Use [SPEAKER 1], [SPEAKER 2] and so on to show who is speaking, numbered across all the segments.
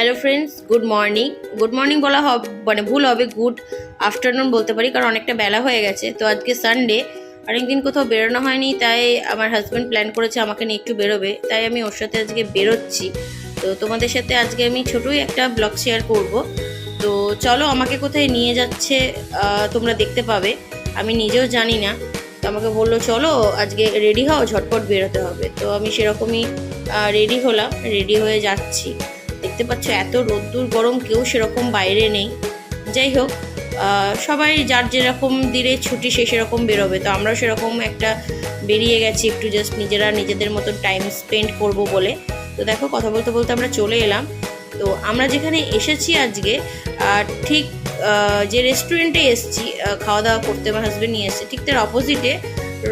[SPEAKER 1] Hello friends, good morning বলা মানে ভুল হবে, গুড আফটারনুন বলতে পারি, কারণ অনেকটা বেলা হয়ে গেছে। তো আজকে সানডে, অনেকদিন কোথাও বেরোনো হয়নি, তাই আমার হাজব্যান্ড প্ল্যান করেছে আমাকে নিয়ে একটু বেরোবে, তাই আমি ওর সাথে আজকে বেরোচ্ছি। তো তোমাদের সাথে আজকে আমি ছোটোই একটা ব্লগ শেয়ার করব। তো চলো, আমাকে কোথায় নিয়ে যাচ্ছে তোমরা দেখতে পাবে, আমি নিজেও জানি না। তো আমাকে বললো চলো আজকে রেডি হও, ঝটপট বেরোতে হবে। তো আমি সেরকমই রেডি হলাম, রেডি হয়ে যাচ্ছি। দেখতে পাচ্ছ এত রোদ্দুর গরম, কেউ সেরকম বাইরে নেই। যাই হোক, সবাই যার যেরকম দিনে ছুটি সে সেরকম বেরোবে, তো আমরাও সেরকম একটা বেরিয়ে গেছি, একটু জাস্ট নিজেদের মতো টাইম স্পেন্ড করব বলে। তো দেখো, কথা বলতে বলতে আমরা চলে এলাম। তো আমরা যেখানে এসেছি আজকে, ঠিক যে রেস্টুরেন্টে এসেছি খাওয়া দাওয়া করতে, আমার হাজব্যান্ড নিয়ে এসেছে, ঠিক তার অপোজিটে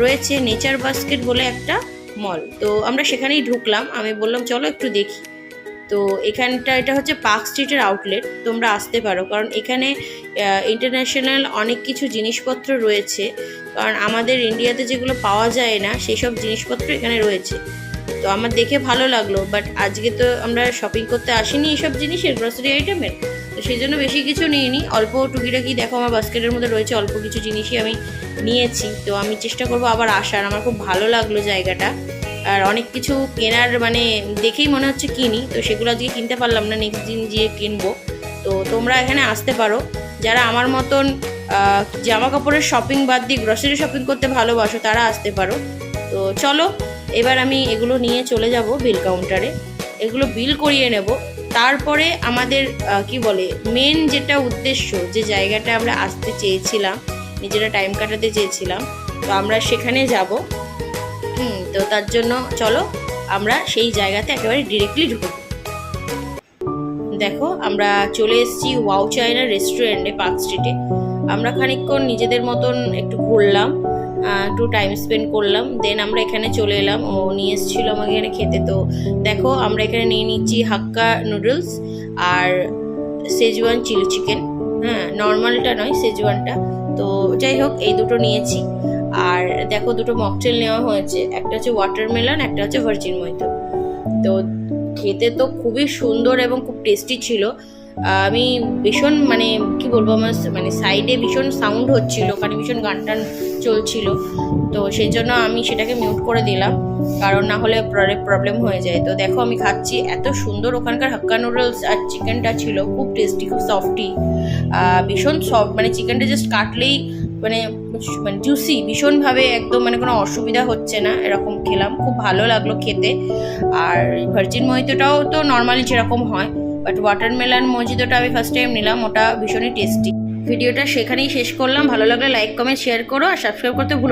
[SPEAKER 1] রয়েছে নেচার বাস্কেট বলে একটা মল। তো আমরা সেখানেই ঢুকলাম, আমি বললাম চলো একটু দেখি। তো এটা হচ্ছে পার্ক স্ট্রিটের আউটলেট, তোমরা আসতে পারো, কারণ এখানে ইন্টারন্যাশনাল অনেক কিছু জিনিসপত্র রয়েছে, কারণ আমাদের ইন্ডিয়াতে যেগুলো পাওয়া যায় না সেই সব জিনিসপত্র এখানে রয়েছে। তো আমার দেখে ভালো লাগলো, বাট আজকে তো আমরা শপিং করতে আসিনি এইসব জিনিসের, গ্রসারি আইটেমের, তো সেই জন্য বেশি কিছু নিইনি, অল্প টুকিটাকি দেখো আমার বাস্কেটের মধ্যে রয়েছে, অল্প কিছু জিনিসই আমি নিয়েছি। তো আমি চেষ্টা করবো আবার আসার, আমার খুব ভালো লাগলো জায়গাটা। আর অনেক কিছু কেনার মানে দেখেই মনে হচ্ছে কিনি, তো সেগুলো আজকে কিনতে পারলাম না, নেক্সট দিন গিয়ে কিনবো। তো তোমরা এখানে আসতে পারো, যারা আমার মতন জামা কাপড়ের শপিং বাদ দিয়ে গ্রসারি শপিং করতে ভালোবাসো তারা আসতে পারো। তো চলো, এবার আমি এগুলো নিয়ে চলে যাব বিল কাউন্টারে, এগুলো বিল করিয়ে নেব। তারপরে আমাদের কি বলে মেন যেটা উদ্দেশ্য, যে জায়গাটা আমরা আসতে চেয়েছিলাম, নিজেরা টাইম কাটাতে চেয়েছিলাম, তো আমরা সেখানে যাব। তো তার জন্য চলো আমরা সেই জায়গাতে একেবারে ডিরেক্টলি ঢুকবো। দেখো, আমরা চলে এসেছি ওয়াও চায়না রেস্টুরেন্টে, পার্ক স্ট্রিটে। আমরা খানিকক্ষণ নিজেদের মতন একটু ঘুরলাম, একটু টাইম স্পেন্ড করলাম, দেন আমরা এখানে চলে এলাম। ও নিয়ে এসেছিলো আমাকে এখানে খেতে। তো দেখো, আমরা এখানে নিয়ে নিচ্ছি হাক্কা নুডলস আর সেজওয়ান চিলি চিকেন, নর্মালটা নয়, সেজওয়ানটা। তো যাই হোক, এই দুটো নিয়েছি। আর দেখো, দুটো মকটেল নেওয়া হয়েছে, একটা হচ্ছে ওয়াটারমেলন, একটা হচ্ছে ভার্জিন মহিতো। তো খেতে তো খুবই সুন্দর এবং খুব টেস্টি ছিল। আমি ভীষণ মানে কি বলবো, আমার মানে সাইডে ভীষণ সাউন্ড হচ্ছিল, ওখানে ভীষণ গান টান চলছিল, তো সেই জন্য আমি সেটাকে মিউট করে দিলাম, কারণ না হলে প্রবলেম হয়ে যায়। তো দেখো, আমি খাচ্ছি, এত সুন্দর ওখানকার হাক্কা নুডলস, আর চিকেনটা ছিল খুব টেস্টি, খুব সফটি, ভীষণ সফট, মানে চিকেনটা জাস্ট কাটলেই মানে জুসি, ভীষণভাবে একদম, মানে কোনো অসুবিধা হচ্ছে না, এরকম খেলাম, খুব ভালো লাগলো খেতে। আর ভার্জিন মহিতোটাও তো নর্মালি যেরকম হয়, বাট ওয়াটারমেলন মজিতোটা আমি ফার্স্ট টাইম নিলাম, ওটা ভীষণই টেস্টি। ভিডিওটা সেখানেই শেষ করলাম, ভালো লাগলে লাইক কমেন্ট শেয়ার করো, আর সাবস্ক্রাইব করতে ভুলো না।